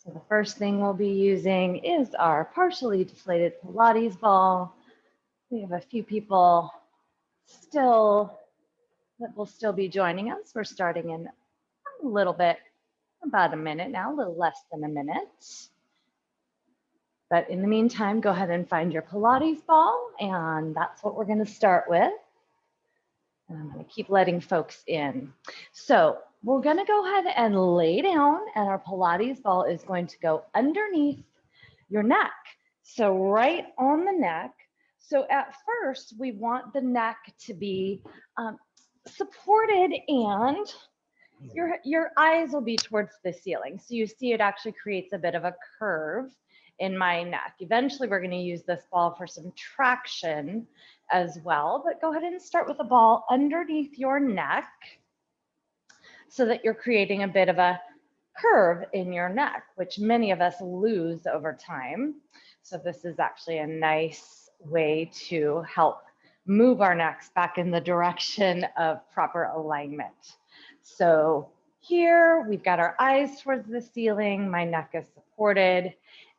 So the first thing we'll be using is our partially deflated Pilates ball. We have a few people still that will still be joining us. We're starting in a little bit, about a minute now, a little less than a minute. But in the meantime, go ahead and find your Pilates ball, and that's what we're going to start with. And I'm going to keep letting folks in. So we're going to go ahead and lay down, and our Pilates ball is going to go underneath your neck. So right on the neck. So at first, we want the neck to be supported, and your eyes will be towards the ceiling. So you see it actually creates a bit of a curve in my neck. Eventually, we're going to use this ball for some traction as well, but go ahead and start with the ball underneath your neck so that you're creating a bit of a curve in your neck, which many of us lose over time. So this is actually a nice way to help move our necks back in the direction of proper alignment. So here we've got our eyes towards the ceiling, my neck is supported.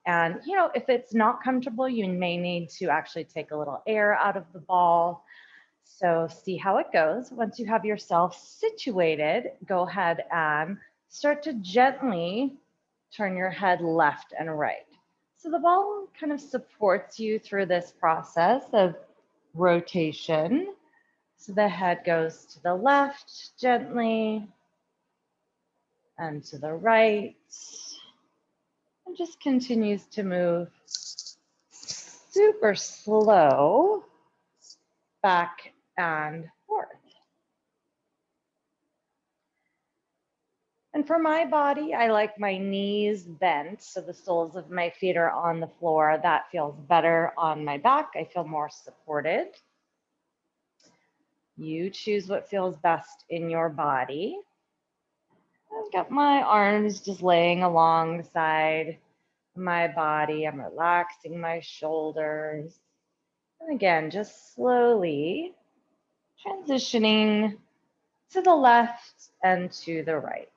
And if it's not comfortable, you may need to actually take a little air out of the ball. So see how it goes. Once you have yourself situated, go ahead and start to gently turn your head left and right. So the ball kind of supports you through this process of rotation. So the head goes to the left gently and to the right, and just continues to move super slow back and forth. And for my body, I like my knees bent, so the soles of my feet are on the floor. That feels better on my back. I feel more supported. You choose what feels best in your body. I've got my arms just laying alongside my body. I'm relaxing my shoulders. And again, just slowly transitioning to the left and to the right.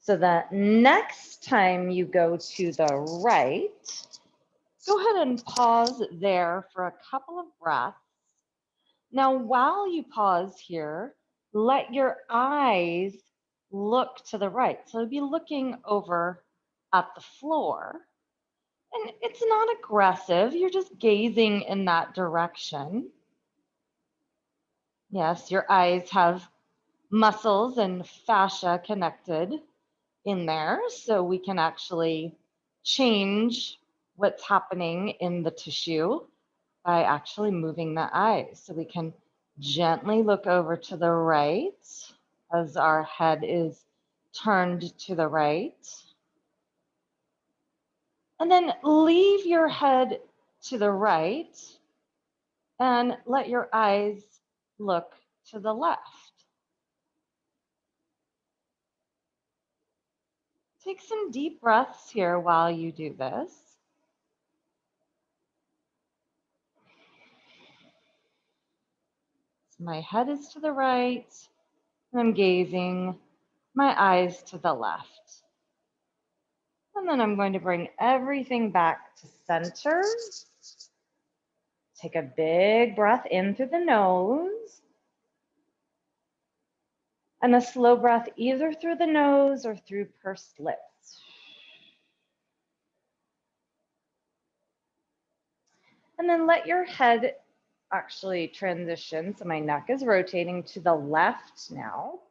So the next time you go to the right, go ahead and pause there for a couple of breaths. Now, while you pause here, let your eyes look to the right. So be looking over at the floor. And it's not aggressive, you're just gazing in that direction. Yes, your eyes have muscles and fascia connected in there, so we can actually change what's happening in the tissue by actually moving the eyes. So we can gently look over to the right as our head is turned to the right. And then leave your head to the right and let your eyes look to the left. Take some deep breaths here while you do this. So my head is to the right, and I'm gazing my eyes to the left. And then I'm going to bring everything back to center. Take a big breath in through the nose. And a slow breath either through the nose or through pursed lips. And then let your head actually transition. So my neck is rotating to the left now.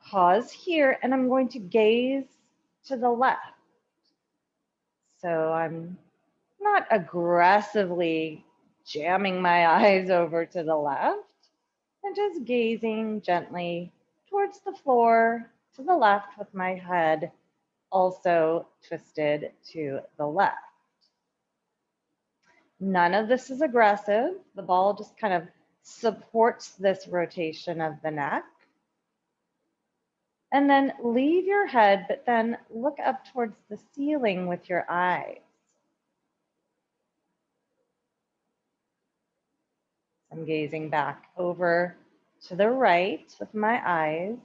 Pause here, and I'm going to gaze to the left. So I'm not aggressively jamming my eyes over to the left. I'm just gazing gently towards the floor to the left with my head also twisted to the left. None of this is aggressive. The ball just kind of supports this rotation of the neck. And then leave your head, but then look up towards the ceiling with your eyes. I'm gazing back over to the right with my eyes.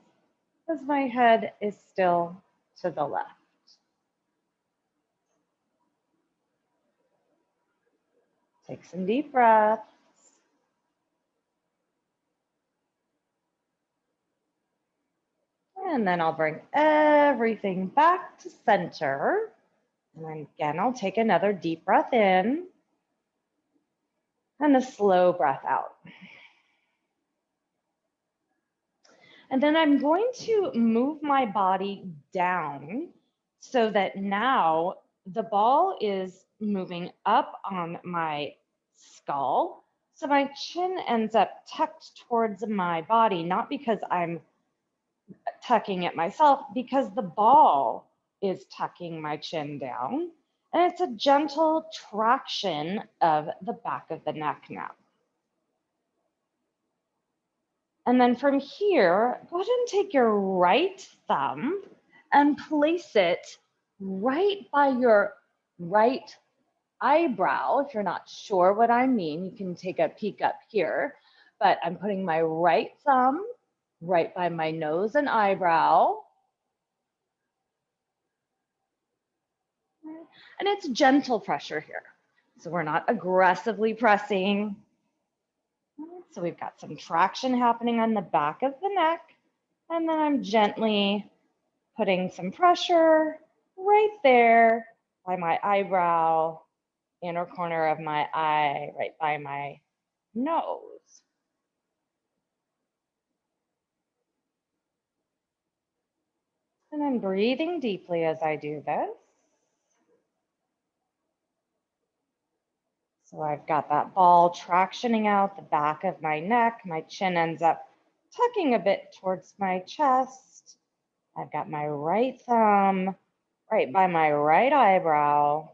as my head is still to the left. Take some deep breaths. And then I'll bring everything back to center. And then again, I'll take another deep breath in and a slow breath out. And then I'm going to move my body down so that now the ball is moving up on my skull. So my chin ends up tucked towards my body, not because I'm tucking it myself, because the ball is tucking my chin down. And it's a gentle traction of the back of the neck now. And then from here, go ahead and take your right thumb and place it right by your right eyebrow. If you're not sure what I mean, you can take a peek up here. But I'm putting my right thumb right by my nose and eyebrow. And it's gentle pressure here. So we're not aggressively pressing. So we've got some traction happening on the back of the neck. And then I'm gently putting some pressure right there by my eyebrow, inner corner of my eye, right by my nose. And I'm breathing deeply as I do this. So I've got that ball tractioning out the back of my neck. My chin ends up tucking a bit towards my chest. I've got my right thumb right by my right eyebrow.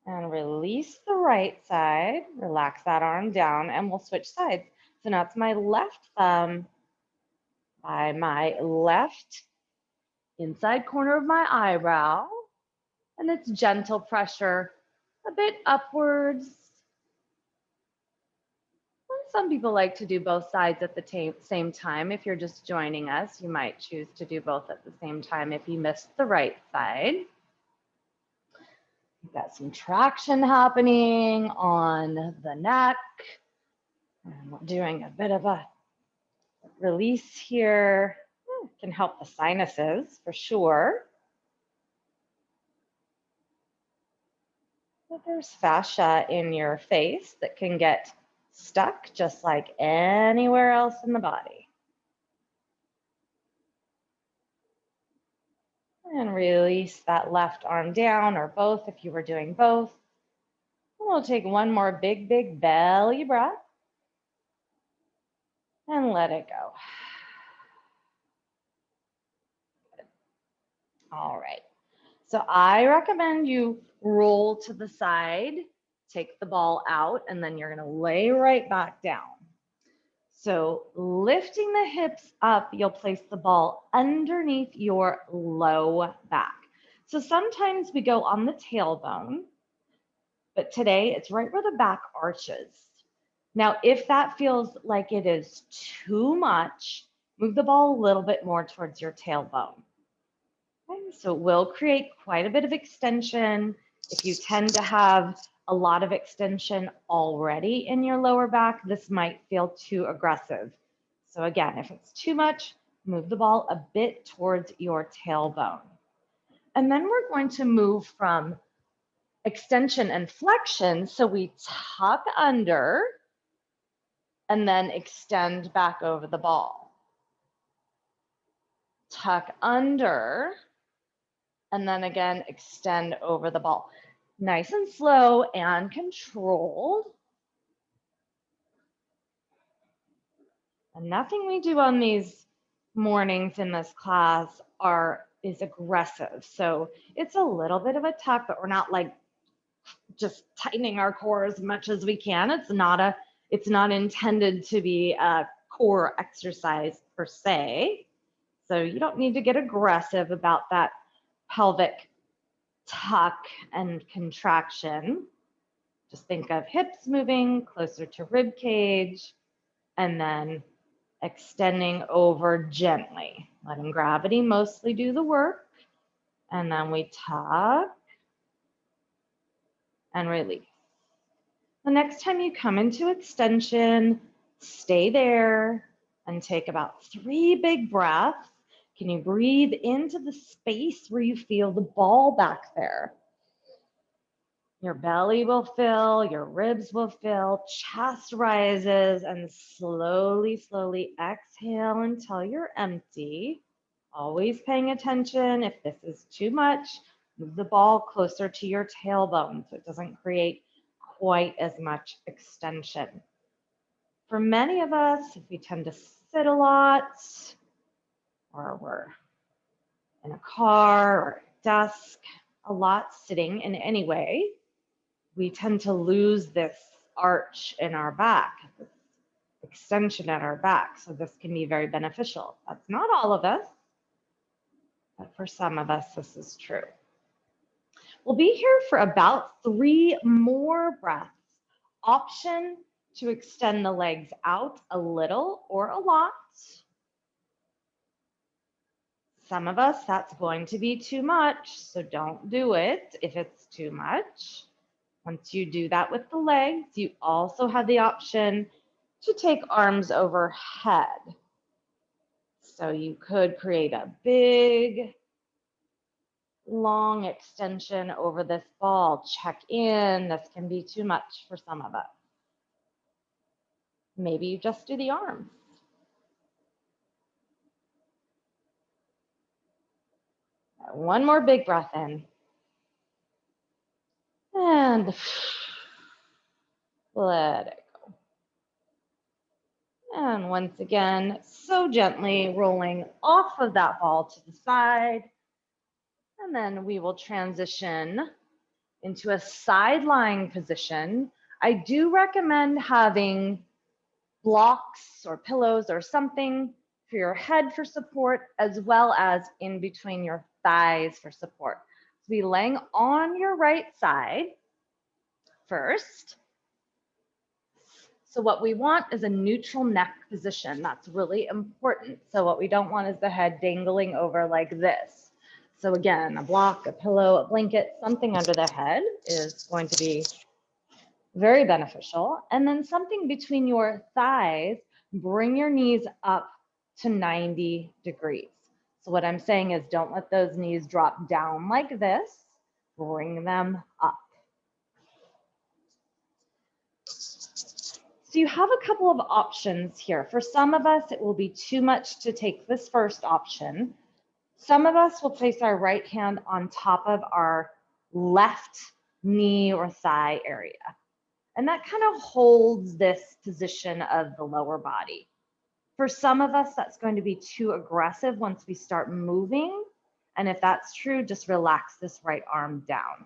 And release the right side. Relax that arm down and we'll switch sides. So now it's my left thumb by my left inside corner of my eyebrow. And it's gentle pressure a bit upwards. Some people like to do both sides at the same time. If you're just joining us, you might choose to do both at the same time if you missed the right side. We've got some traction happening on the neck. And we're doing a bit of a release here. Can help the sinuses for sure. But there's fascia in your face that can get stuck just like anywhere else in the body. And release that left arm down, or both if you were doing both. And we'll take one more big, big belly breath and let it go. Good. All right. So I recommend you roll to the side, take the ball out, and then you're going to lay right back down. So lifting the hips up, you'll place the ball underneath your low back. So sometimes we go on the tailbone, but today it's right where the back arches. Now, if that feels like it is too much, move the ball a little bit more towards your tailbone. Okay, so it will create quite a bit of extension. If you tend to have a lot of extension already in your lower back, this might feel too aggressive. So again, if it's too much, move the ball a bit towards your tailbone. And then we're going to move from extension and flexion. So we tuck under and then extend back over the ball. Tuck under and then again, extend over the ball. Nice and slow and controlled. And nothing we do on these mornings in this class is aggressive. So it's a little bit of a tuck, but we're not like just tightening our core as much as we can. It's not intended to be a core exercise per se. So you don't need to get aggressive about that pelvic tuck and contraction. Just think of hips moving closer to rib cage and then extending over gently, letting gravity mostly do the work. And then we tuck and release. The next time you come into extension, stay there and take about 3 big breaths. Can you breathe into the space where you feel the ball back there? Your belly will fill, your ribs will fill, chest rises, and slowly, slowly exhale until you're empty. Always paying attention. If this is too much, move the ball closer to your tailbone so it doesn't create quite as much extension. For many of us, if we tend to sit a lot, or we're in a car or a desk, a lot sitting in any way, we tend to lose this arch in our back, this extension at our back. So this can be very beneficial. That's not all of us, but for some of us, this is true. We'll be here for about 3 more breaths. Option to extend the legs out a little or a lot. Some of us, that's going to be too much, so don't do it if it's too much. Once you do that with the legs, you also have the option to take arms overhead. So you could create a big, long extension over this ball. Check in. This can be too much for some of us. Maybe you just do the arms. One more big breath in. And let it go. And once again, so gently rolling off of that ball to the side. And then we will transition into a side lying position. I do recommend having blocks or pillows or something for your head for support, as well as in between your thighs for support. So be laying on your right side first. So what we want is a neutral neck position. That's really important. So what we don't want is the head dangling over like this. So again, a block, a pillow, a blanket, something under the head is going to be very beneficial. And then something between your thighs, bring your knees up to 90 degrees. So what I'm saying is don't let those knees drop down like this, bring them up. So you have a couple of options here. For some of us, it will be too much to take this first option. Some of us will place our right hand on top of our left knee or thigh area. And that kind of holds this position of the lower body. For some of us, that's going to be too aggressive once we start moving. And if that's true, just relax this right arm down.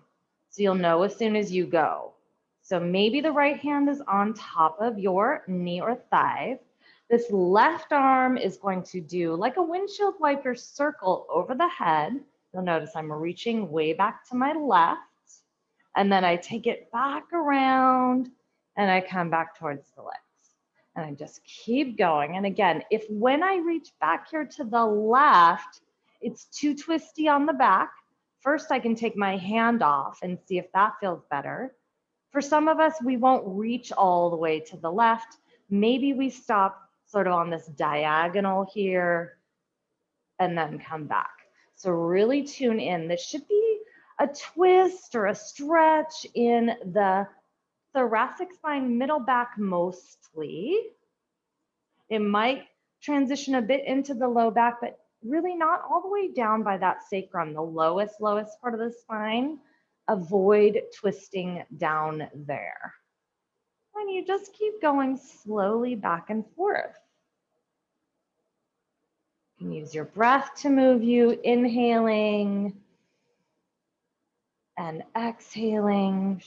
So you'll know as soon as you go. So maybe the right hand is on top of your knee or thigh. This left arm is going to do like a windshield wiper circle over the head. You'll notice I'm reaching way back to my left. And then I take it back around and I come back towards the legs. And I just keep going. And again, if when I reach back here to the left, it's too twisty on the back, first I can take my hand off and see if that feels better. For some of us, we won't reach all the way to the left. Maybe we stop sort of on this diagonal here and then come back. So really tune in. This should be a twist or a stretch in the thoracic spine, middle back mostly. It might transition a bit into the low back, but really not all the way down by that sacrum, the lowest part of the spine. Avoid twisting down there. And you just keep going slowly back and forth. You can use your breath to move you, inhaling and exhaling.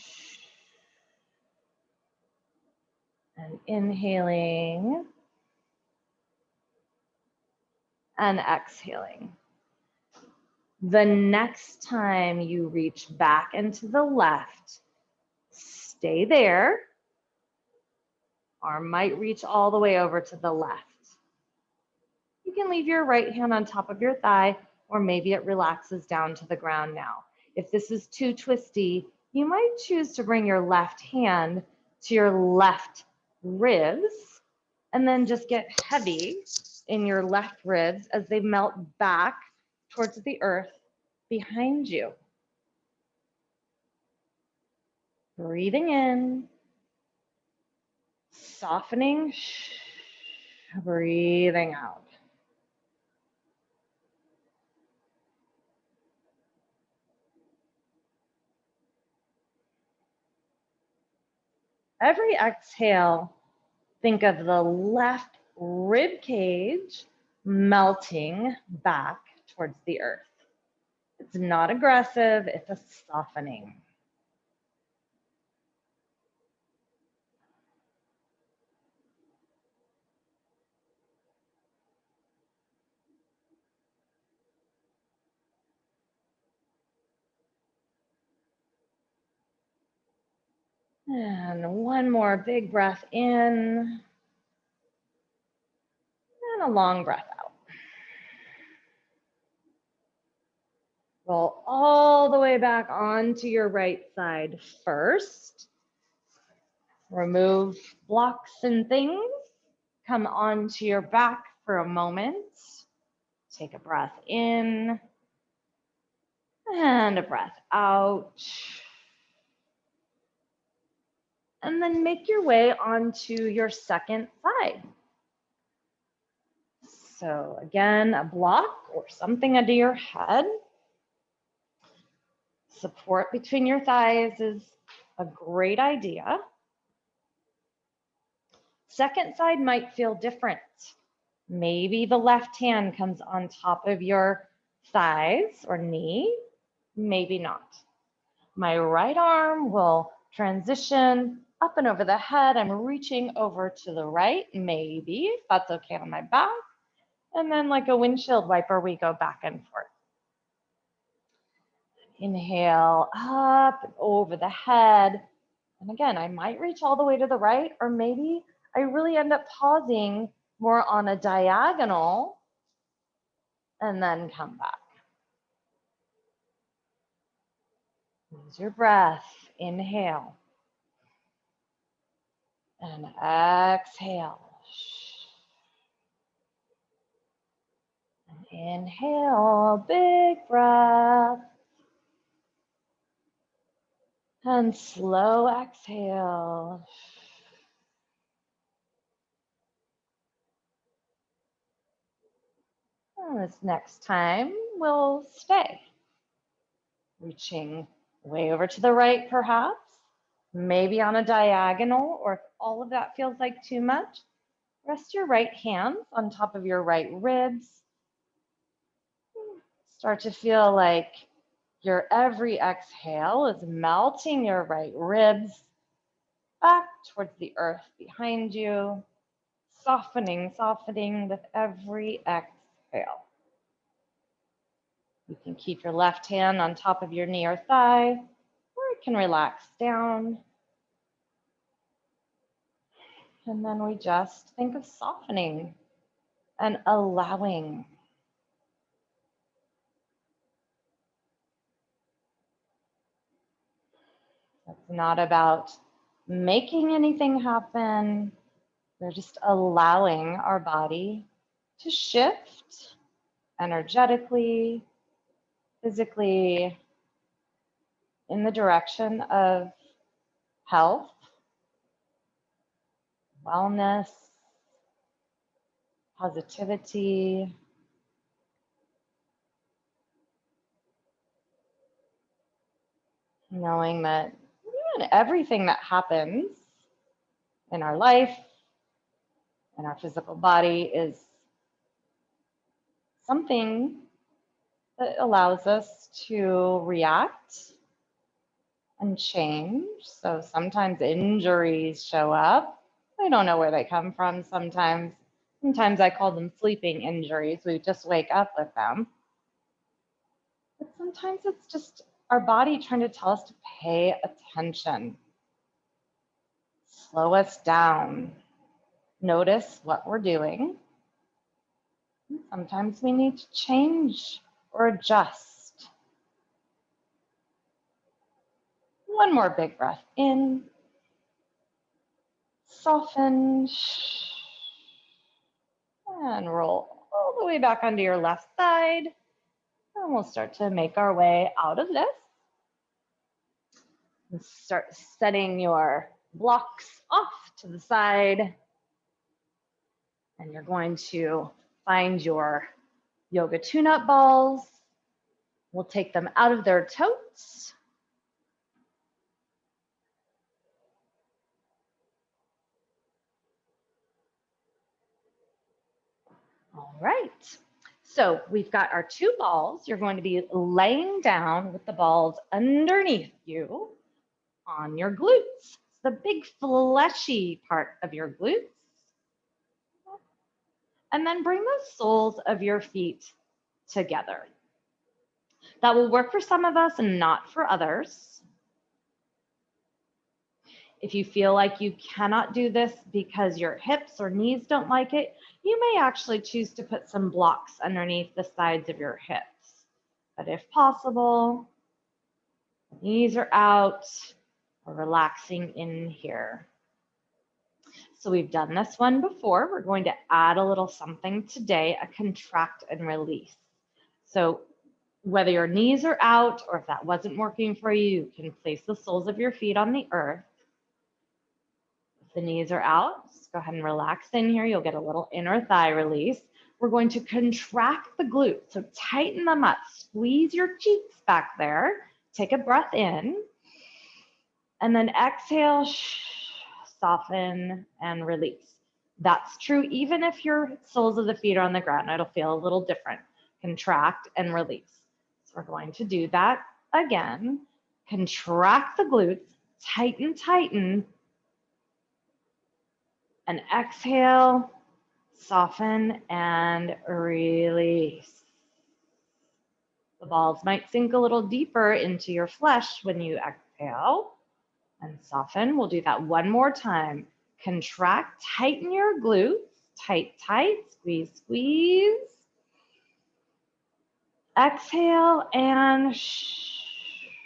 And inhaling and exhaling. The next time you reach back into the left, stay there. Arm might reach all the way over to the left. You can leave your right hand on top of your thigh, or maybe it relaxes down to the ground now. If this is too twisty, you might choose to bring your left hand to your left ribs and then just get heavy in your left ribs as they melt back towards the earth behind you. Breathing in, softening, breathing out. Every exhale, think of the left rib cage melting back towards the earth. It's not aggressive, it's a softening. And one more big breath in, and a long breath out. Roll all the way back onto your right side first. Remove blocks and things. Come onto your back for a moment. Take a breath in and a breath out. And then make your way onto your second side. So again, a block or something under your head. Support between your thighs is a great idea. Second side might feel different. Maybe the left hand comes on top of your thighs or knee, maybe not. My right arm will transition up and over the head. I'm reaching over to the right, maybe, if that's okay on my back. And then like a windshield wiper, we go back and forth. Inhale up and over the head. And again, I might reach all the way to the right, or maybe I really end up pausing more on a diagonal and then come back. Use your breath. Inhale. And exhale. And inhale, big breath. And slow exhale. And this next time, we'll stay. Reaching way over to the right, perhaps. Maybe on a diagonal, or if all of that feels like too much, rest your right hand on top of your right ribs. Start to feel like your every exhale is melting your right ribs back towards the earth behind you, softening with every exhale. You can keep your left hand on top of your knee or thigh, or it can relax down. And then we just think of softening and allowing. It's not about making anything happen. We're just allowing our body to shift energetically, physically, in the direction of health, wellness, positivity. Knowing that everything that happens in our life, in our physical body, is something that allows us to react and change. So sometimes injuries show up. I don't know where they come from sometimes. Sometimes I call them sleeping injuries. We just wake up with them. But sometimes it's just our body trying to tell us to pay attention. Slow us down. Notice what we're doing. Sometimes we need to change or adjust. One more big breath in. Soften. And roll all the way back onto your left side. And we'll start to make our way out of this. And start setting your blocks off to the side. And you're going to find your yoga tune-up balls. We'll take them out of their totes. All right. So we've got our two balls. You're going to be laying down with the balls underneath you on your glutes. It's the big fleshy part of your glutes. And then bring the soles of your feet together. That will work for some of us and not for others. If you feel like you cannot do this because your hips or knees don't like it, you may actually choose to put some blocks underneath the sides of your hips. But if possible, knees are out, or relaxing in here. So we've done this one before. We're going to add a little something today, a contract and release. So whether your knees are out or if that wasn't working for you, you can place the soles of your feet on the earth. If the knees are out, just go ahead and relax in here. You'll get a little inner thigh release. We're going to contract the glutes, so tighten them up. Squeeze your cheeks back there. Take a breath in. And then exhale, soften, and release. That's true even if your soles of the feet are on the ground. It'll feel a little different. Contract and release. So we're going to do that again. Contract the glutes, tighten, tighten, and exhale, soften, and release. The balls might sink a little deeper into your flesh when you exhale and soften. We'll do that one more time. Contract, tighten your glutes, tight, tight, squeeze, squeeze. Exhale and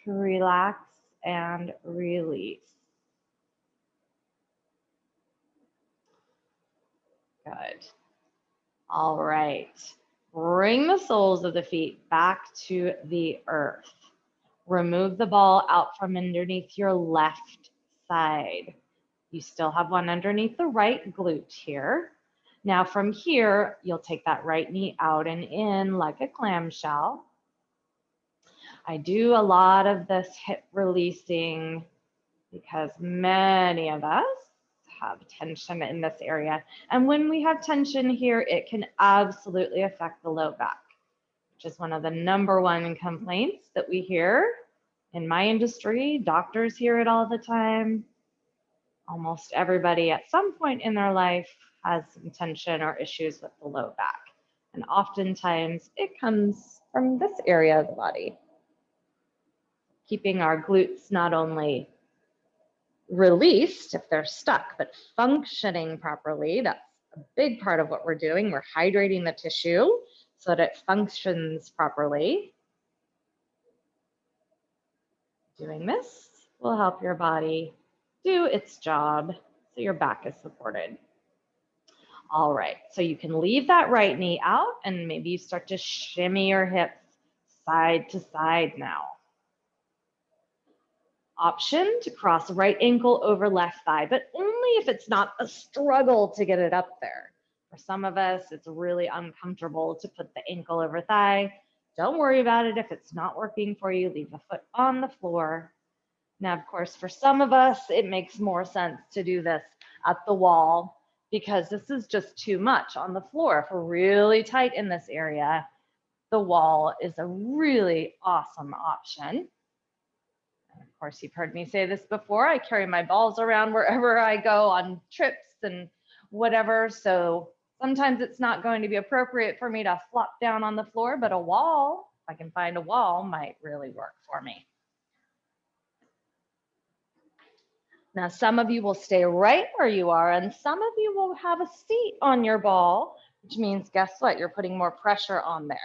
relax and release. Good. All right. Bring the soles of the feet back to the earth. Remove the ball out from underneath your left side. You still have one underneath the right glute here. Now from here, you'll take that right knee out and in like a clamshell. I do a lot of this hip releasing because many of us have tension in this area. And when we have tension here, it can absolutely affect the low back, which is one of the #1 complaints that we hear in my industry. Doctors hear it all the time. Almost everybody at some point in their life has some tension or issues with the low back. And oftentimes it comes from this area of the body. Keeping our glutes not only released if they're stuck, but functioning properly. That's a big part of what we're doing. We're hydrating the tissue so that it functions properly. Doing this will help your body do its job so your back is supported. All right, so you can leave that right knee out and maybe you start to shimmy your hips side to side now. Option to cross right ankle over left thigh, but only if it's not a struggle to get it up there. For some of us, it's really uncomfortable to put the ankle over thigh. Don't worry about it if it's not working for you. Leave the foot on the floor. Now, of course, for some of us, it makes more sense to do this at the wall because this is just too much on the floor. If we're really tight in this area, the wall is a really awesome option. Of course, you've heard me say this before. I carry my balls around wherever I go on trips and whatever. So sometimes it's not going to be appropriate for me to flop down on the floor, but a wall, if I can find a wall, might really work for me. Now, some of you will stay right where you are, and some of you will have a seat on your ball, which means guess what? You're putting more pressure on there.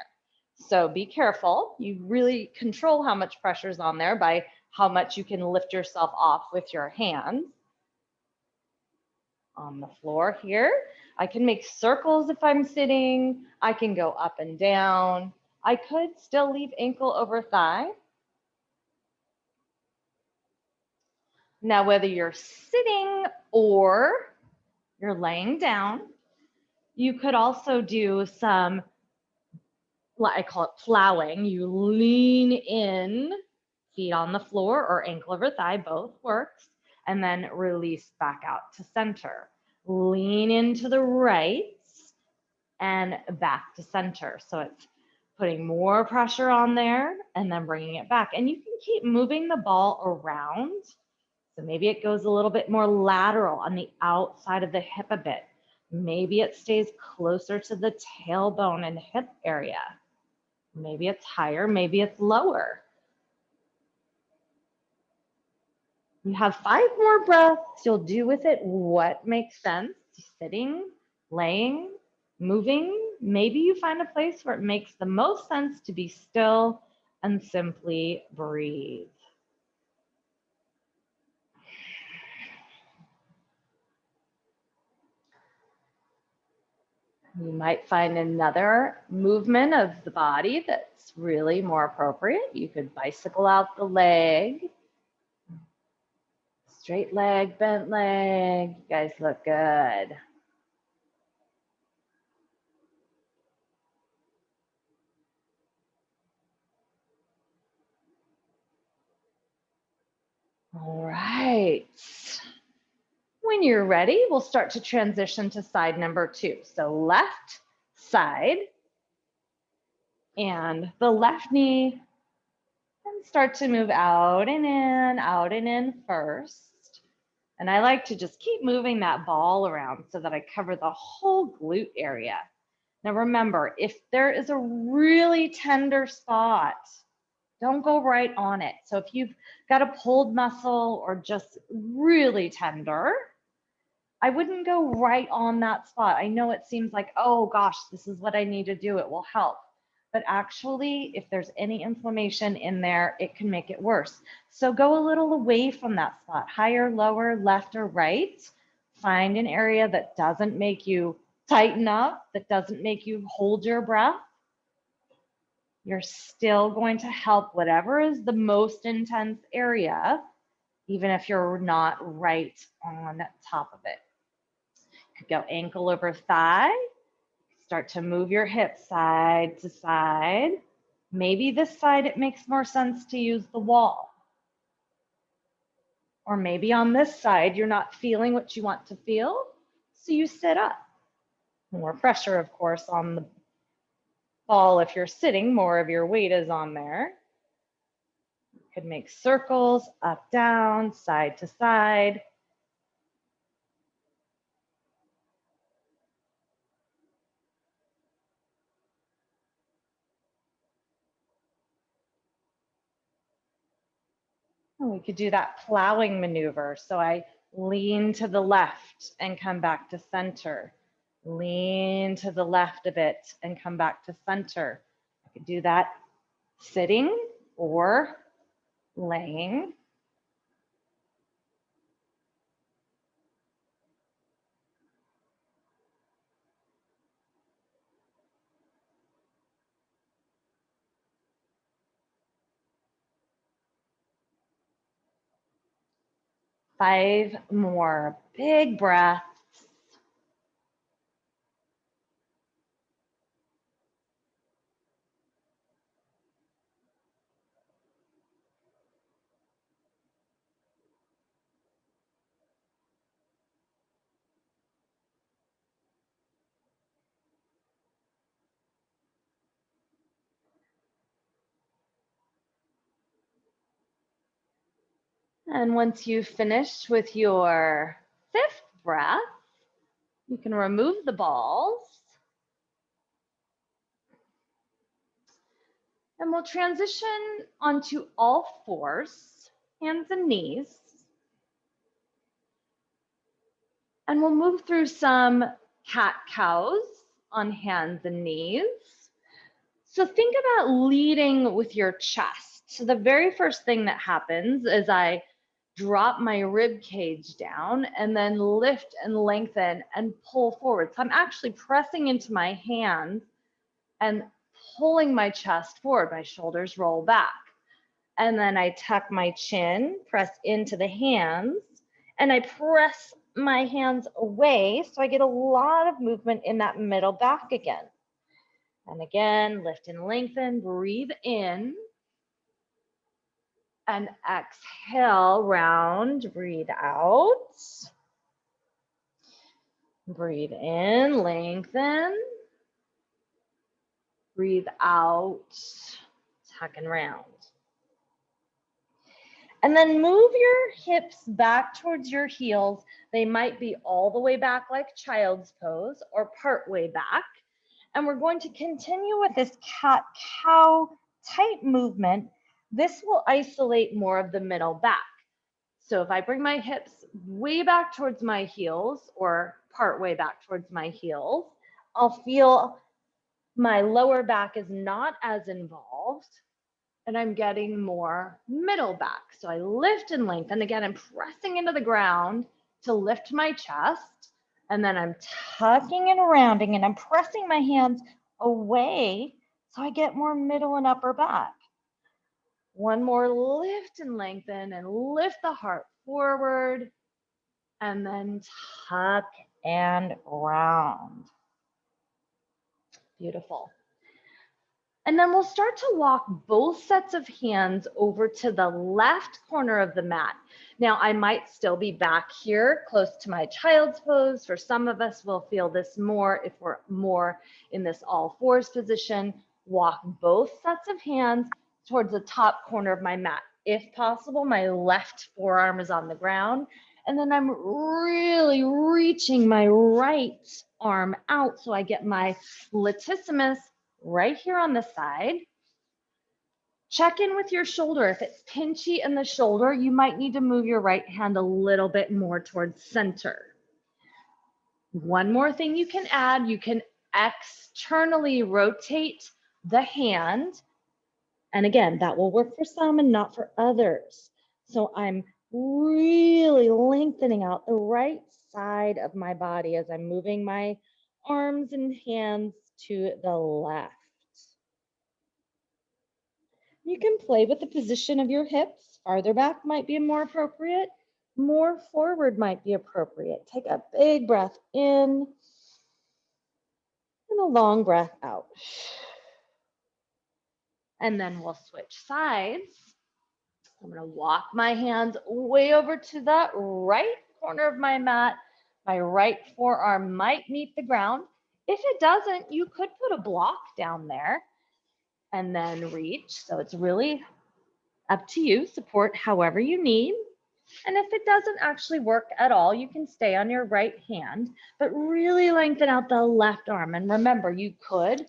So be careful. You really control how much pressure is on there by how much you can lift yourself off with your hands. On the floor here, I can make circles if I'm sitting. I can go up and down. I could still leave ankle over thigh. Now, whether you're sitting or you're laying down, you could also do some, I call it plowing. You lean in, feet on the floor or ankle over thigh, both works, and then release back out to center. Lean into the right and back to center. So it's putting more pressure on there and then bringing it back. And you can keep moving the ball around. So maybe it goes a little bit more lateral on the outside of the hip a bit. Maybe it stays closer to the tailbone and hip area. Maybe it's higher, maybe it's lower. You have 5 more breaths. You'll do with it what makes sense. Sitting, laying, moving. Maybe you find a place where it makes the most sense to be still and simply breathe. You might find another movement of the body that's really more appropriate. You could bicycle out the leg. Straight leg, bent leg. You guys look good. All right. When you're ready, we'll start to transition to side number 2. So left side and the left knee, and start to move out and in first. And I like to just keep moving that ball around so that I cover the whole glute area. Now remember, if there is a really tender spot, don't go right on it. So if you've got a pulled muscle or just really tender, I wouldn't go right on that spot. I know it seems like, oh gosh, this is what I need to do. It will help. But actually, if there's any inflammation in there, it can make it worse. So go a little away from that spot, higher, lower, left or right. Find an area that doesn't make you tighten up, that doesn't make you hold your breath. You're still going to help whatever is the most intense area, even if you're not right on top of it. Could go ankle over thigh. Start to move your hips side to side. Maybe this side it makes more sense to use the wall. Or maybe on this side you're not feeling what you want to feel, so you sit up. More pressure, of course, on the ball. If you're sitting, more of your weight is on there. You could make circles, up, down, side to side. And we could do that plowing maneuver. So I lean to the left and come back to center. Lean to the left a bit and come back to center. I could do that sitting or laying. Five more big breaths. And once you've finished with your 5th breath, you can remove the balls. And we'll transition onto all 4s, hands and knees. And we'll move through some cat-cows on hands and knees. So think about leading with your chest. So the very first thing that happens is I drop my rib cage down and then lift and lengthen and pull forward. So I'm actually pressing into my hands and pulling my chest forward. My shoulders roll back. And then I tuck my chin, press into the hands, and I press my hands away so I get a lot of movement in that middle back again. And again, lift and lengthen, breathe in. And exhale, round, breathe out. Breathe in, lengthen. Breathe out, tuck and round. And then move your hips back towards your heels. They might be all the way back like child's pose or part way back. And we're going to continue with this cat-cow type movement. This will isolate more of the middle back. So if I bring my hips way back towards my heels or part way back towards my heels, I'll feel my lower back is not as involved and I'm getting more middle back. So I lift and lengthen. Again, I'm pressing into the ground to lift my chest. And then I'm tucking and rounding and I'm pressing my hands away so I get more middle and upper back. One more, lift and lengthen and lift the heart forward and then tuck and round. Beautiful. And then we'll start to walk both sets of hands over to the left corner of the mat. Now, I might still be back here close to my child's pose. For some of us, we'll feel this more if we're more in this all fours position. Walk both sets of hands towards the top corner of my mat. If possible, my left forearm is on the ground. And then I'm really reaching my right arm out so I get my latissimus right here on the side. Check in with your shoulder. If it's pinchy in the shoulder, you might need to move your right hand a little bit more towards center. One more thing you can add, you can externally rotate the hand. And again, that will work for some and not for others. So I'm really lengthening out the right side of my body as I'm moving my arms and hands to the left. You can play with the position of your hips. Farther back might be more appropriate. More forward might be appropriate. Take a big breath in and a long breath out. And then we'll switch sides. I'm going to walk my hands way over to the right corner of my mat. My right forearm might meet the ground. If it doesn't, you could put a block down there and then reach. So it's really up to you. Support however you need. And if it doesn't actually work at all, you can stay on your right hand, but really lengthen out the left arm. And remember, you could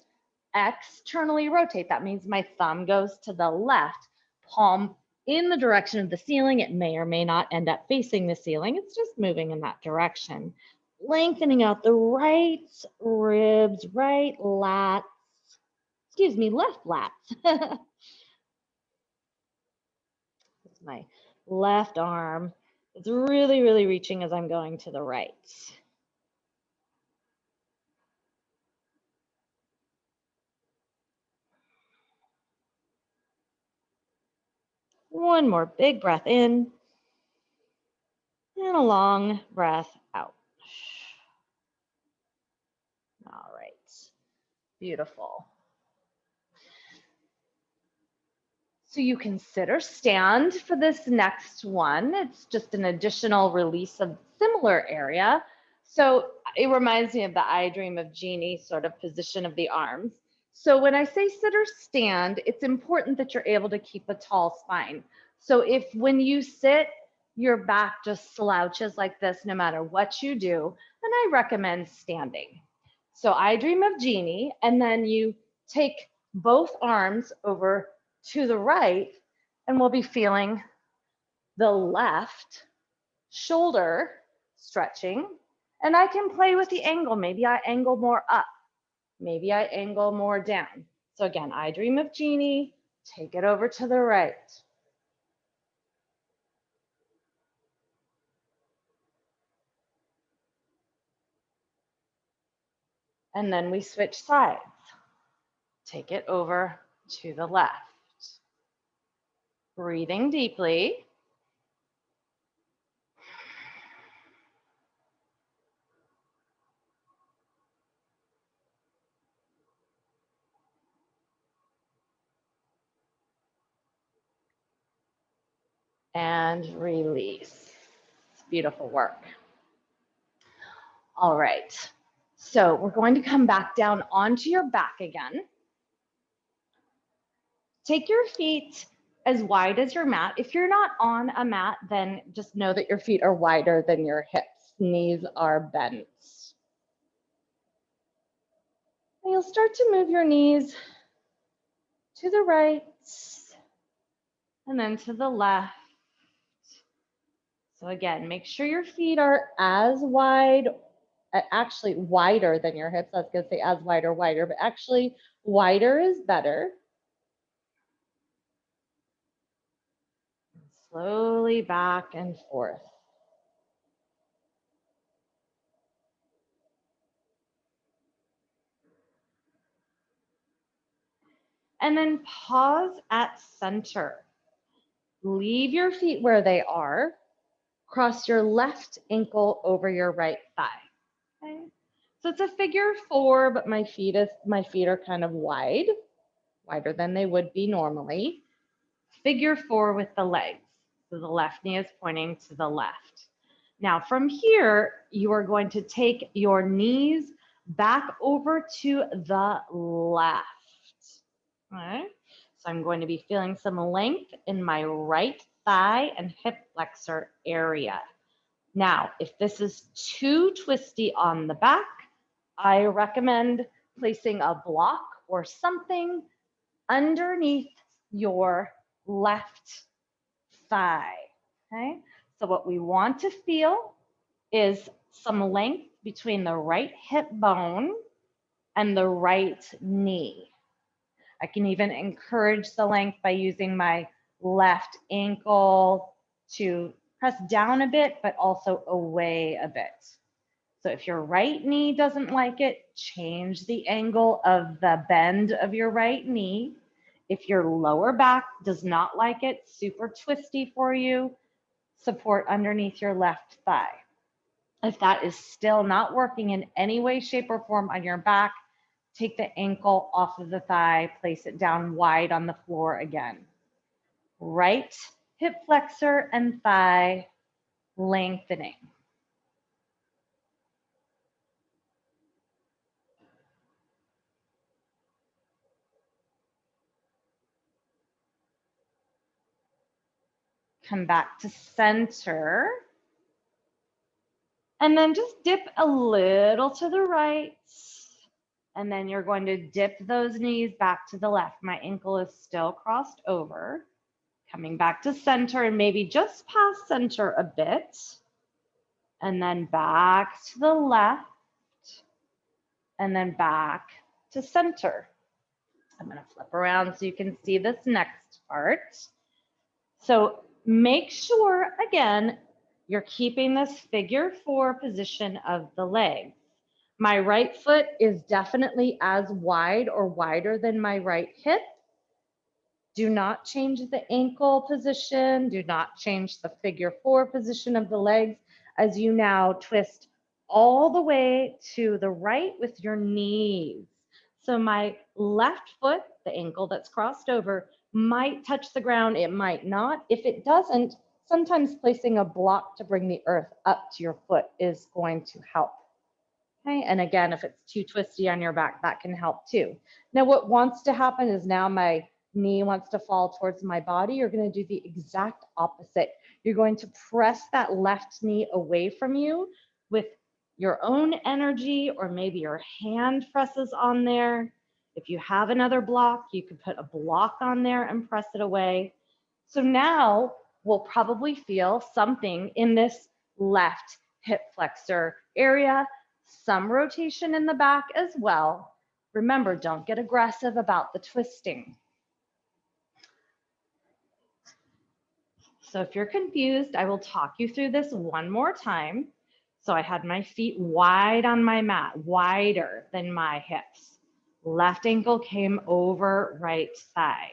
externally rotate. That means my thumb goes to the left, palm in the direction of the ceiling. It may or may not end up facing the ceiling. It's just moving in that direction. Lengthening out the right ribs, right lats, excuse me, left lats. My left arm. It's really, really reaching as I'm going to the right. One more big breath in and a long breath out. All right, beautiful. So you consider stand for this next one. It's just an additional release of similar area. So it reminds me of the I Dream of Jeannie sort of position of the arms. So when I say sit or stand, it's important that you're able to keep a tall spine. So if when you sit, your back just slouches like this, no matter what you do, then I recommend standing. So I Dream of Jeannie, and then you take both arms over to the right, and we'll be feeling the left shoulder stretching. And I can play with the angle. Maybe I angle more up. Maybe I angle more down. So again, I dream of Jeannie, take it over to the right. And then we switch sides. Take it over to the left. Breathing deeply. And release. It's beautiful work. All right. So we're going to come back down onto your back again. Take your feet as wide as your mat. If you're not on a mat, then just know that your feet are wider than your hips. Knees are bent. And you'll start to move your knees to the right and then to the left. So again, make sure your feet are as wide, actually wider than your hips. I was going to say as wide or wider, but actually wider is better. Slowly back and forth. And then pause at center. Leave your feet where they are. Cross your left ankle over your right thigh. Okay. So it's a figure 4, but my feet are kind of wide, wider than they would be normally. Figure 4 with the legs. So the left knee is pointing to the left. Now from here, you are going to take your knees back over to the left. All right. So I'm going to be feeling some length in my right thigh and hip flexor area. Now, if this is too twisty on the back, I recommend placing a block or something underneath your left thigh, okay? So what we want to feel is some length between the right hip bone and the right knee. I can even encourage the length by using my left ankle to press down a bit, but also away a bit. So if your right knee doesn't like it, change the angle of the bend of your right knee. If your lower back does not like it, super twisty for you, support underneath your left thigh. If that is still not working in any way, shape, or form on your back, take the ankle off of the thigh, place it down wide on the floor again. Right hip flexor and thigh lengthening. Come back to center. And then just dip a little to the right. And then you're going to dip those knees back to the left. My ankle is still crossed over. Coming back to center and maybe just past center a bit. And then back to the left. And then back to center. I'm going to flip around so you can see this next part. So make sure, again, you're keeping this figure 4 position of the legs. My right foot is definitely as wide or wider than my right hip. Do not change the ankle position. Do not change the figure 4 position of the legs as you now twist all the way to the right with your knees. So my left foot, the ankle that's crossed over, might touch the ground. It might not. If it doesn't, sometimes placing a block to bring the earth up to your foot is going to help. Okay, and again, if it's too twisty on your back, that can help too. Now, what wants to happen is now my knee wants to fall towards my body. You're going to do the exact opposite. You're going to press that left knee away from you with your own energy, or maybe your hand presses on there. If you have another block, you could put a block on there and press it away. So now we'll probably feel something in this left hip flexor area, some rotation in the back as well. Remember, don't get aggressive about the twisting. So if you're confused, I will talk you through this one more time. So I had my feet wide on my mat, wider than my hips. Left ankle came over right thigh.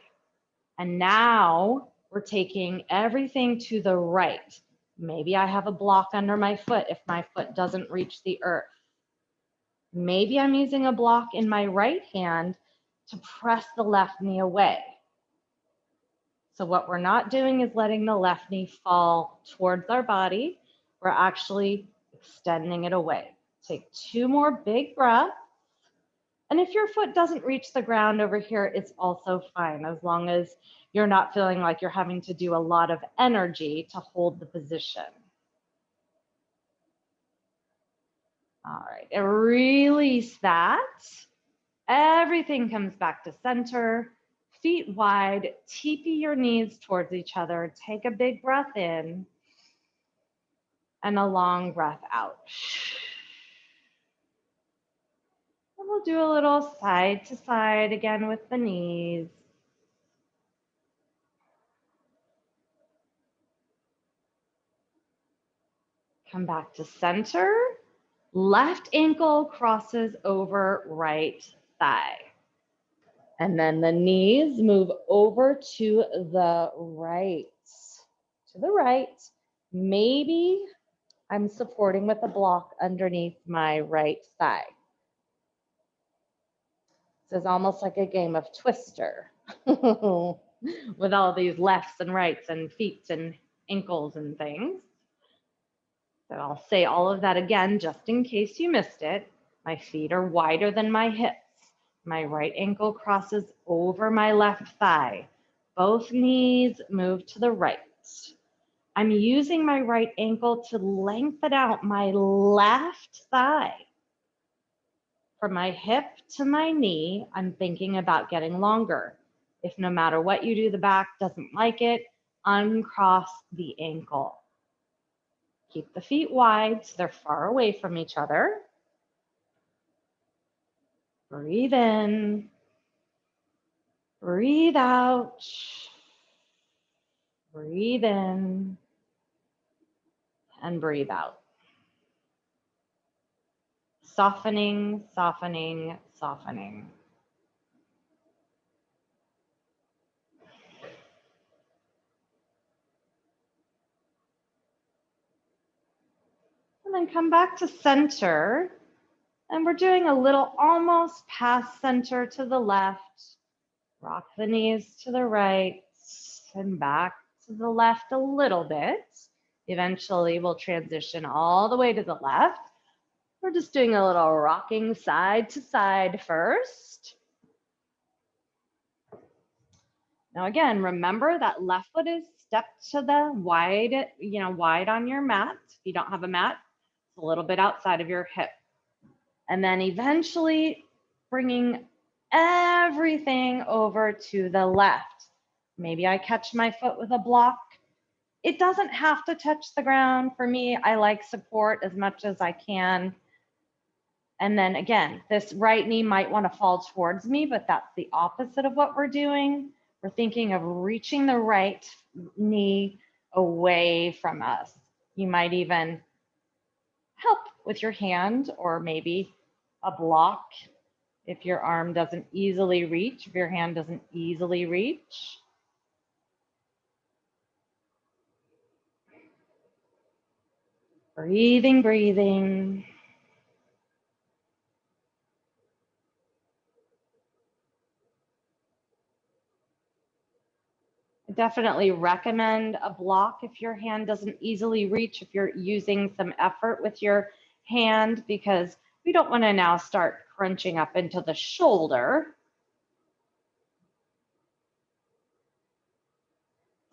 And now we're taking everything to the right. Maybe I have a block under my foot if my foot doesn't reach the earth. Maybe I'm using a block in my right hand to press the left knee away. So what we're not doing is letting the left knee fall towards our body. We're actually extending it away. Take 2 more big breaths. And if your foot doesn't reach the ground over here, it's also fine, as long as you're not feeling like you're having to do a lot of energy to hold the position. All right, and release that. Everything comes back to center, feet wide, teepee your knees towards each other. Take a big breath in and a long breath out. And we'll do a little side to side again with the knees. Come back to center. Left ankle crosses over right thigh. And then the knees move over to the right. To the right. Maybe I'm supporting with a block underneath my right thigh. This is almost like a game of Twister with all these lefts and rights and feet and ankles and things. So I'll say all of that again, just in case you missed it. My feet are wider than my hips. My right ankle crosses over my left thigh. Both knees move to the right. I'm using my right ankle to lengthen out my left thigh. From my hip to my knee, I'm thinking about getting longer. If no matter what you do, the back doesn't like it, uncross the ankle. Keep the feet wide so they're far away from each other. Breathe in. Breathe out. Breathe in. And breathe out. Softening, softening, softening. And then come back to center. And we're doing a little almost past center to the left. Rock the knees to the right and back to the left a little bit. Eventually, we'll transition all the way to the left. We're just doing a little rocking side to side first. Now again, remember that left foot is stepped to the wide, wide on your mat. If you don't have a mat, it's a little bit outside of your hip. And then eventually bringing everything over to the left. Maybe I catch my foot with a block. It doesn't have to touch the ground. For me, I like support as much as I can. And then again, this right knee might want to fall towards me, but that's the opposite of what we're doing. We're thinking of reaching the right knee away from us. You might even help with your hand or maybe a block if your arm doesn't easily reach, if your hand doesn't easily reach. Breathing, breathing. I definitely recommend a block if your hand doesn't easily reach, if you're using some effort with your hand, because we don't want to now start crunching up into the shoulder.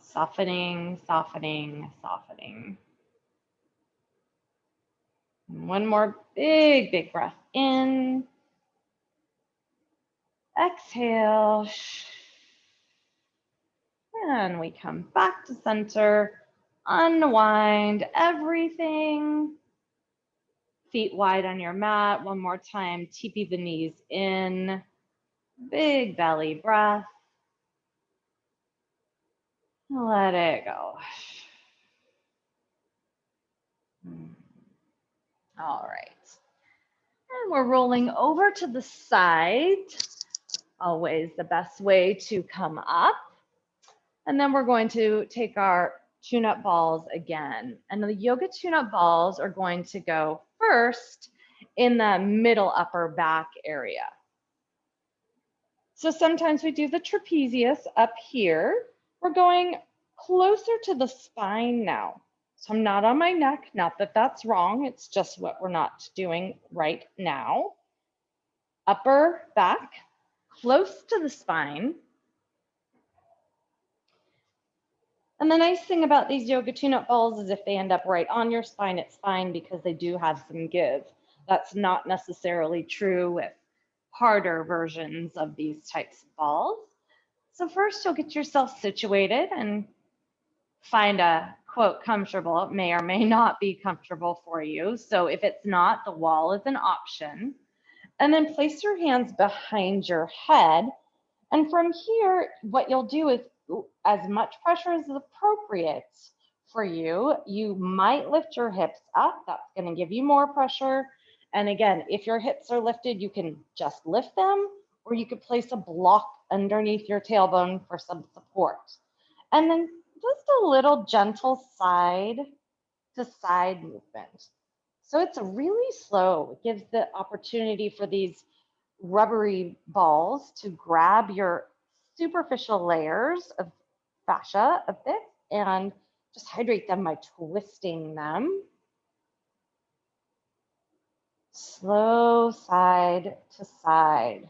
Softening, softening, softening. And one more big, big breath in. Exhale. And we come back to center, unwind everything. Feet wide on your mat. One more time, teepee the knees in. Big belly breath. Let it go. All right. And we're rolling over to the side. Always the best way to come up. And then we're going to take our tune-up balls again. And the yoga tune-up balls are going to go first in the middle upper back area. So sometimes we do the trapezius up here. We're going closer to the spine now. So I'm not on my neck, not that that's wrong, it's just what we're not doing right now. Upper back, close to the spine. And the nice thing about these yoga tune-up balls is if they end up right on your spine, it's fine because they do have some give. That's not necessarily true with harder versions of these types of balls. So first you'll get yourself situated and find a quote comfortable. It may or may not be comfortable for you. So if it's not, the wall is an option. And then place your hands behind your head. And from here, what you'll do is as much pressure as is appropriate for you. You might lift your hips up. That's going to give you more pressure. And again, if your hips are lifted, you can just lift them, or you could place a block underneath your tailbone for some support. And then just a little gentle side to side movement. So it's really slow. It gives the opportunity for these rubbery balls to grab your superficial layers of fascia a bit and just hydrate them by twisting them. Slow side to side.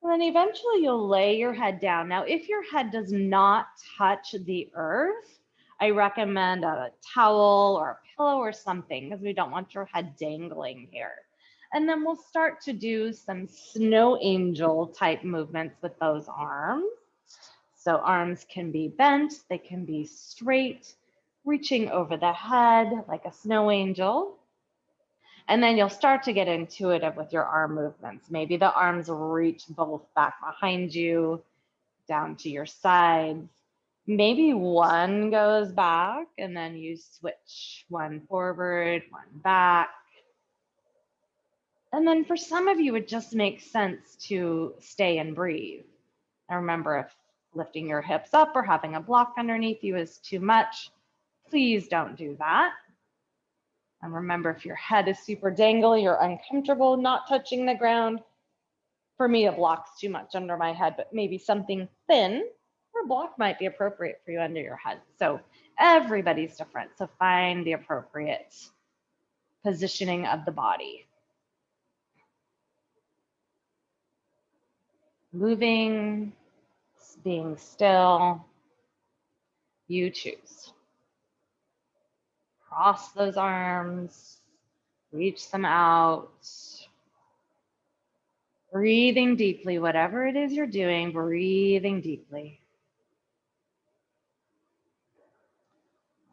And then eventually you'll lay your head down. Now, if your head does not touch the earth, I recommend a towel or a pillow or something because we don't want your head dangling here. And then we'll start to do some snow angel type movements with those arms. So arms can be bent, they can be straight, reaching over the head like a snow angel. And then you'll start to get intuitive with your arm movements. Maybe the arms reach both back behind you, down to your sides. Maybe one goes back and then you switch one forward, one back. And then for some of you, it just makes sense to stay and breathe. And remember, if lifting your hips up or having a block underneath you is too much, please don't do that. And remember, if your head is super dangly, you're uncomfortable not touching the ground. For me, a block's too much under my head, but maybe something thin or a block might be appropriate for you under your head. So everybody's different. So find the appropriate positioning of the body. Moving, being still, you choose. Cross those arms, reach them out. Breathing deeply, whatever it is you're doing, breathing deeply.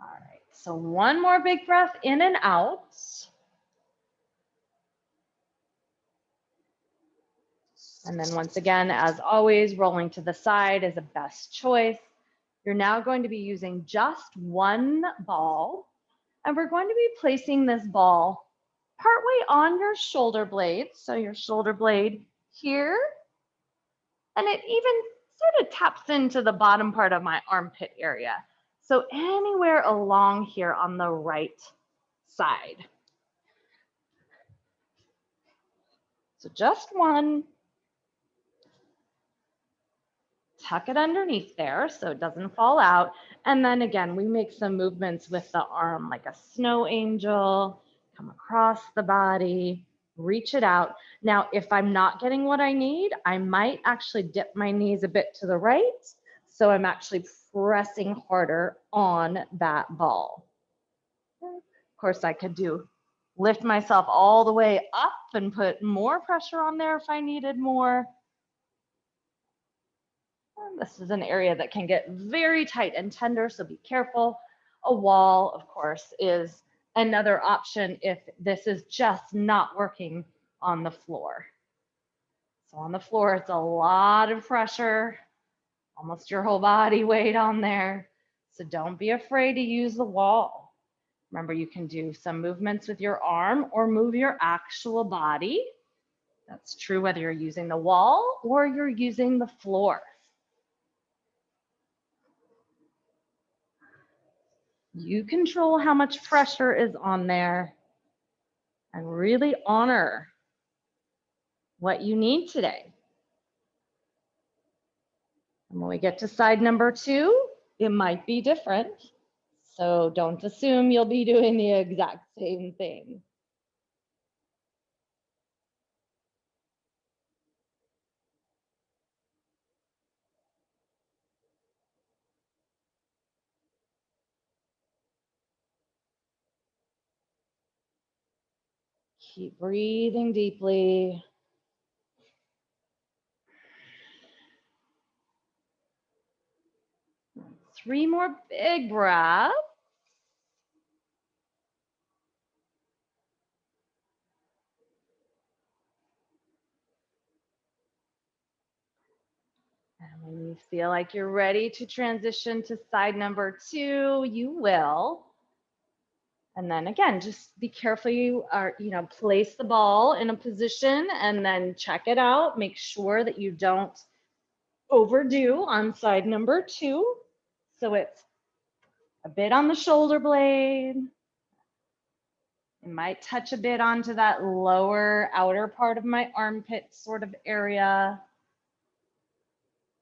All right, so one more big breath in and out. And then once again, as always, rolling to the side is the best choice. You're now going to be using just one ball, and we're going to be placing this ball partway on your shoulder blade. So your shoulder blade here, and it even sort of taps into the bottom part of my armpit area. So anywhere along here on the right side. So just one. Tuck it underneath there so it doesn't fall out. And then again, we make some movements with the arm like a snow angel, come across the body, reach it out. Now, if I'm not getting what I need, I might actually dip my knees a bit to the right. So I'm actually pressing harder on that ball. Of course, I could lift myself all the way up and put more pressure on there if I needed more. This is an area that can get very tight and tender, so be careful. A wall, of course, is another option if this is just not working on the floor. So on the floor, it's a lot of pressure, almost your whole body weight on there. So don't be afraid to use the wall. Remember, you can do some movements with your arm or move your actual body. That's true whether you're using the wall or you're using the floor. You control how much pressure is on there and really honor what you need today. And when we get to side number 2, it might be different. So don't assume you'll be doing the exact same thing. Keep breathing deeply. Three more big breaths. And when you feel like you're ready to transition to side number 2, you will. And then again, just be careful you are, place the ball in a position and then check it out. Make sure that you don't overdo on side number 2. So it's a bit on the shoulder blade. It might touch a bit onto that lower outer part of my armpit sort of area.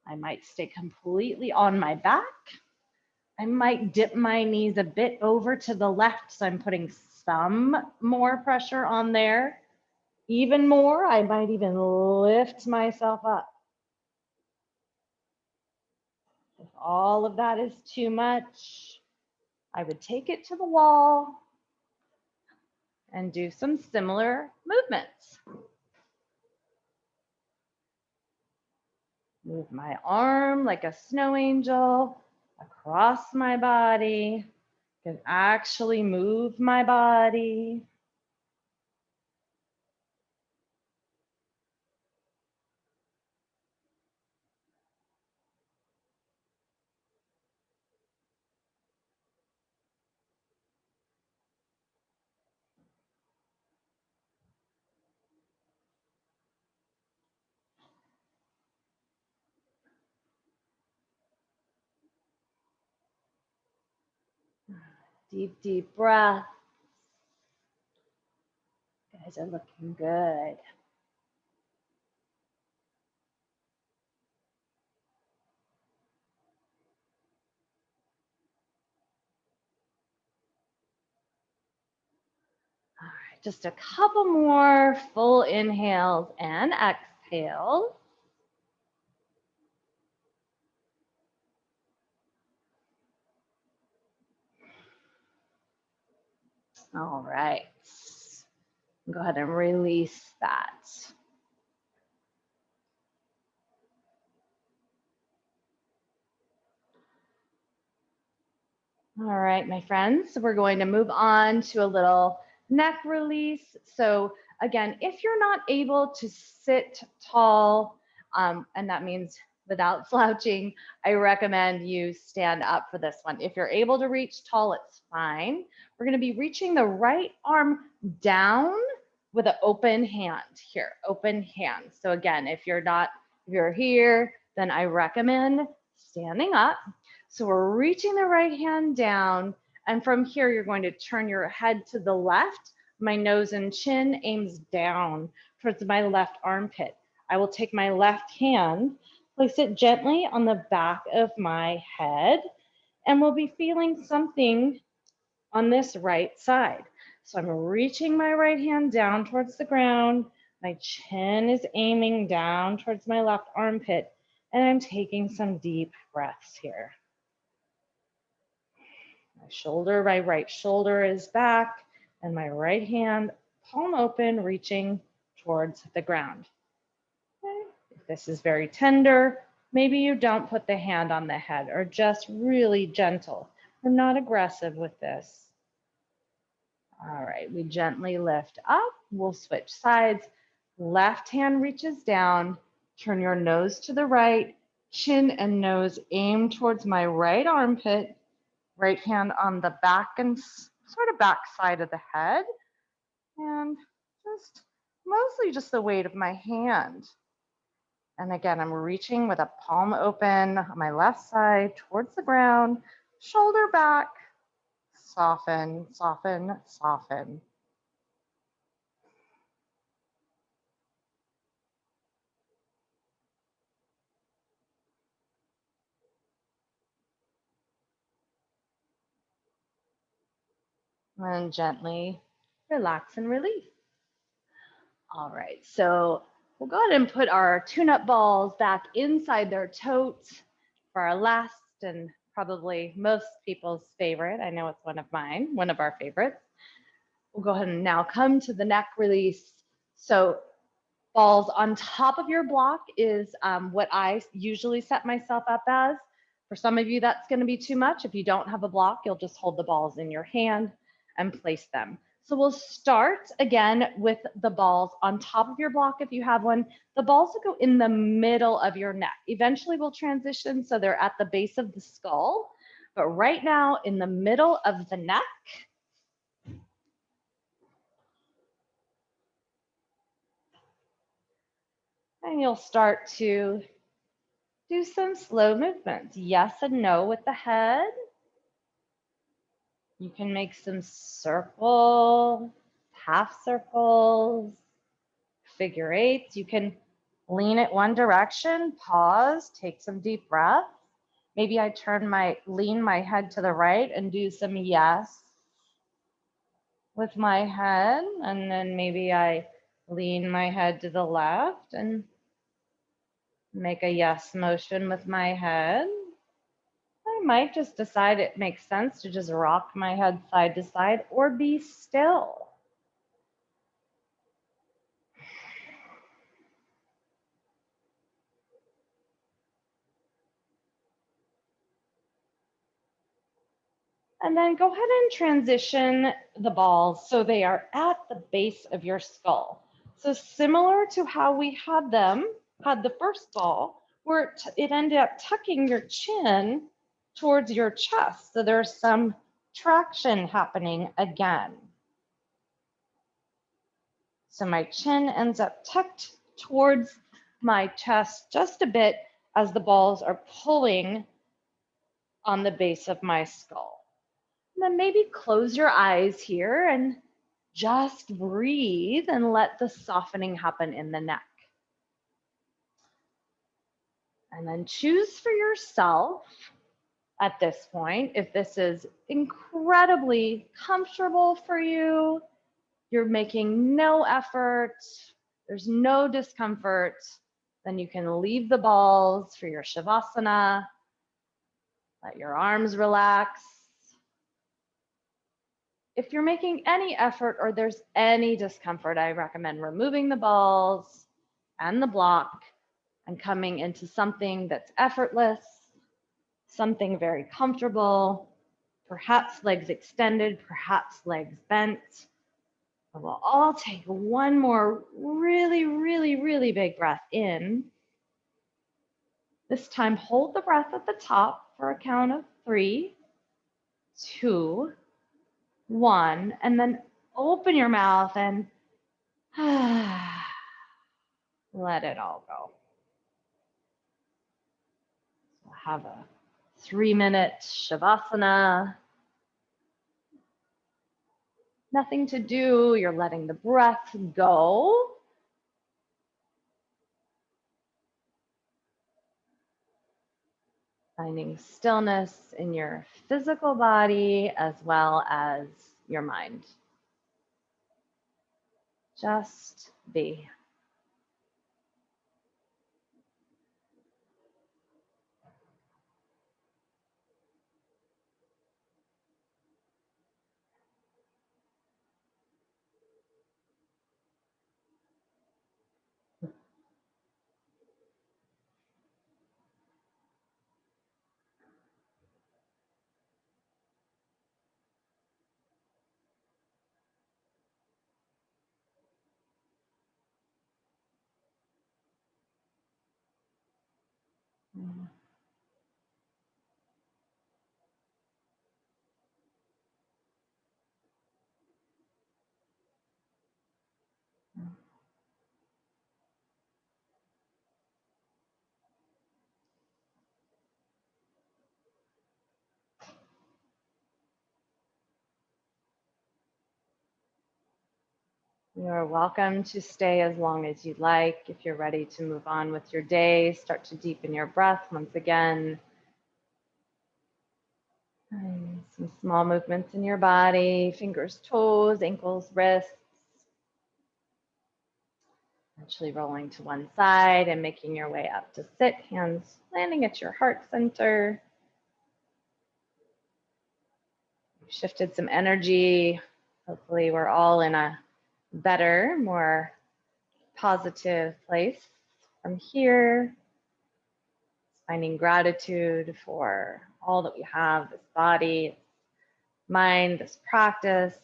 I might stay completely on my back. I might dip my knees a bit over to the left, so I'm putting some more pressure on there. Even more, I might even lift myself up. If all of that is too much, I would take it to the wall and do some similar movements. Move my arm like a snow angel across my body. Can actually move my body. Deep, deep breath. You guys are looking good. All right, just a couple more full inhales and exhales. All right. Go ahead and release that. All right, my friends, so we're going to move on to a little neck release. So again, if you're not able to sit tall, and that means without slouching, I recommend you stand up for this one. If you're able to reach tall, it's fine. We're going to be reaching the right arm down with an open hand here, open hand. So again, if you're here, then I recommend standing up. So we're reaching the right hand down, and from here, you're going to turn your head to the left. My nose and chin aims down towards my left armpit. I will take my left hand, place it gently on the back of my head, and we'll be feeling something on this right side. So I'm reaching my right hand down towards the ground. My chin is aiming down towards my left armpit, and I'm taking some deep breaths here. My right shoulder is back, and my right hand, palm open, reaching towards the ground. Okay. If this is very tender, maybe you don't put the hand on the head, or just really gentle. We're not aggressive with this. All right, we gently lift up. We'll switch sides. Left hand reaches down. Turn your nose to the right. Chin and nose aim towards my right armpit. Right hand on the back and sort of back side of the head. And just mostly just the weight of my hand. And again, I'm reaching with a palm open on my left side towards the ground, shoulder back, soften, soften, soften. And gently relax and release. All right, so we'll go ahead and put our tune-up balls back inside their totes for our last and probably most people's favorite. I know it's one of mine, one of our favorites. We'll go ahead and now come to the neck release. So balls on top of your block is what I usually set myself up as. For some of you, that's going to be too much. If you don't have a block, you'll just hold the balls in your hand and place them. So we'll start again with the balls on top of your block if you have one. The balls will go in the middle of your neck. Eventually we'll transition so they're at the base of the skull. But right now in the middle of the neck, and you'll start to do some slow movements. Yes and no with the head. You can make some circle, half circles, figure eights. You can lean it one direction, pause, take some deep breaths. Maybe I lean my head to the right and do some yes with my head. And then maybe I lean my head to the left and make a yes motion with my head. I might just decide it makes sense to just rock my head side to side or be still. And then go ahead and transition the balls so they are at the base of your skull. So similar to how we had the first ball, where it ended up tucking your chin towards your chest. So there's some traction happening again. So my chin ends up tucked towards my chest just a bit as the balls are pulling on the base of my skull. And then maybe close your eyes here and just breathe and let the softening happen in the neck. And then choose for yourself at this point, if this is incredibly comfortable for you, you're making no effort, there's no discomfort, then you can leave the balls for your Shavasana, let your arms relax. If you're making any effort or there's any discomfort, I recommend removing the balls and the block and coming into something that's effortless, something very comfortable, perhaps legs extended, perhaps legs bent. We'll all take one more really, really, really big breath in. This time, hold the breath at the top for a count of 3, 2, 1, and then open your mouth and let it all go. We'll have a 3-minute Shavasana. Nothing to do, you're letting the breath go. Finding stillness in your physical body as well as your mind. Just be. You're welcome to stay as long as you'd like. If you're ready to move on with your day, start to deepen your breath once again. And some small movements in your body, fingers, toes, ankles, wrists. Actually rolling to one side and making your way up to sit, hands landing at your heart center. You've shifted some energy. Hopefully we're all in a better, more positive place from here. Finding gratitude for all that we have, this body, mind, this practice.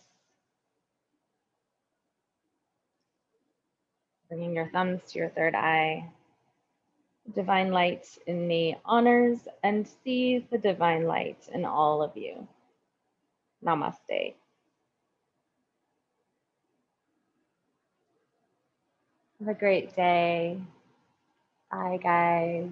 Bringing your thumbs to your third eye. Divine light in me honors and sees the divine light in all of you. Namaste. Have a great day. Bye, guys.